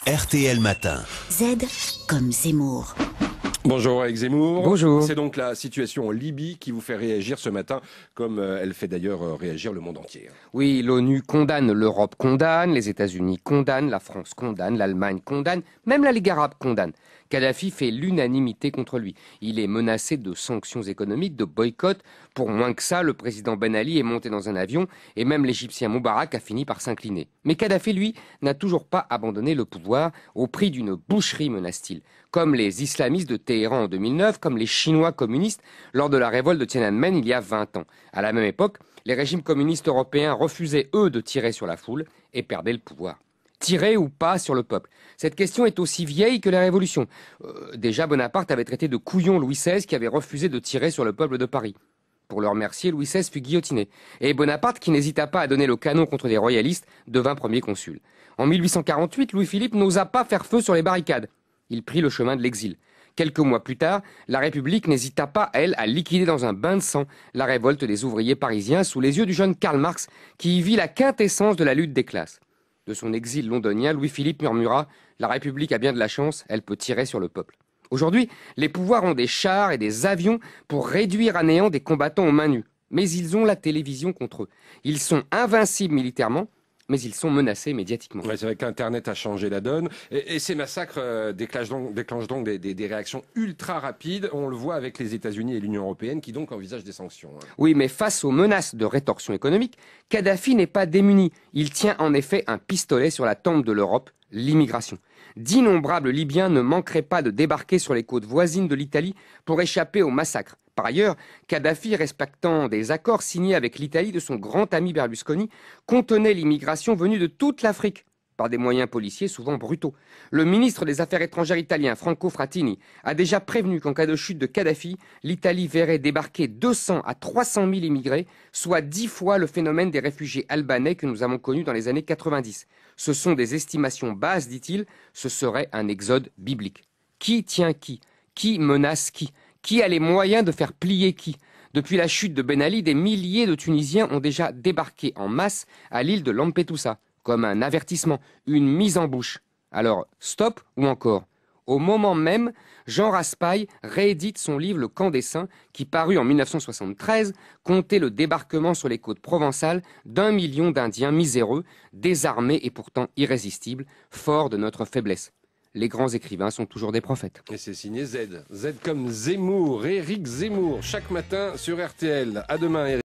RTL Matin. Z comme Zemmour. Bonjour Alex Zemmour. Bonjour. C'est donc la situation en Libye qui vous fait réagir ce matin, comme elle fait d'ailleurs réagir le monde entier. Oui, l'ONU condamne, l'Europe condamne, les États-Unis condamnent, la France condamne, l'Allemagne condamne, même la Ligue arabe condamne. Kadhafi fait l'unanimité contre lui. Il est menacé de sanctions économiques, de boycott. Pour moins que ça, le président Ben Ali est monté dans un avion et même l'Égyptien Moubarak a fini par s'incliner. Mais Kadhafi, lui, n'a toujours pas abandonné le pouvoir au prix d'une boucherie, menace-t-il. Comme les islamistes de Téhéran en 2009, comme les Chinois communistes lors de la révolte de Tiananmen il y a 20 ans. À la même époque, les régimes communistes européens refusaient, eux, de tirer sur la foule et perdaient le pouvoir. Tirer ou pas sur le peuple? Cette question est aussi vieille que les révolutions. Déjà, Bonaparte avait traité de couillon Louis XVI qui avait refusé de tirer sur le peuple de Paris. Pour le remercier, Louis XVI fut guillotiné. Et Bonaparte, qui n'hésita pas à donner le canon contre les royalistes, devint premier consul. En 1848, Louis-Philippe n'osa pas faire feu sur les barricades. Il prit le chemin de l'exil. Quelques mois plus tard, la République n'hésita pas, elle, à liquider dans un bain de sang la révolte des ouvriers parisiens sous les yeux du jeune Karl Marx, qui y vit la quintessence de la lutte des classes. De son exil londonien, Louis-Philippe murmura « La République a bien de la chance, elle peut tirer sur le peuple ». Aujourd'hui, les pouvoirs ont des chars et des avions pour réduire à néant des combattants aux mains nues. Mais ils ont la télévision contre eux. Ils sont invincibles militairement, mais ils sont menacés médiatiquement. Ouais, c'est vrai qu'Internet a changé la donne. Et ces massacres déclenchent donc des réactions ultra rapides. On le voit avec les États-Unis et l'Union européenne qui donc envisagent des sanctions. Oui, mais face aux menaces de rétorsion économique, Kadhafi n'est pas démuni. Il tient en effet un pistolet sur la tempe de l'Europe, l'immigration. D'innombrables Libyens ne manqueraient pas de débarquer sur les côtes voisines de l'Italie pour échapper au massacre. Par ailleurs, Kadhafi, respectant des accords signés avec l'Italie de son grand ami Berlusconi, contenait l'immigration venue de toute l'Afrique, par des moyens policiers souvent brutaux. Le ministre des Affaires étrangères italien, Franco Frattini, a déjà prévenu qu'en cas de chute de Kadhafi, l'Italie verrait débarquer 200 à 300 000 immigrés, soit 10 fois le phénomène des réfugiés albanais que nous avons connu dans les années 90. Ce sont des estimations basses, dit-il, ce serait un exode biblique. Qui tient qui? Qui menace qui? Qui a les moyens de faire plier qui? Depuis la chute de Ben Ali, des milliers de Tunisiens ont déjà débarqué en masse à l'île de Lampedusa, comme un avertissement, une mise en bouche. Alors, stop ou encore? Au moment même, Jean Raspail réédite son livre Le Camp des Saints, qui parut en 1973, comptait le débarquement sur les côtes provençales d'1 million d'Indiens miséreux, désarmés et pourtant irrésistibles, forts de notre faiblesse. Les grands écrivains sont toujours des prophètes. Et c'est signé Z. Z comme Zemmour, Éric Zemmour, chaque matin sur RTL. À demain, Éric.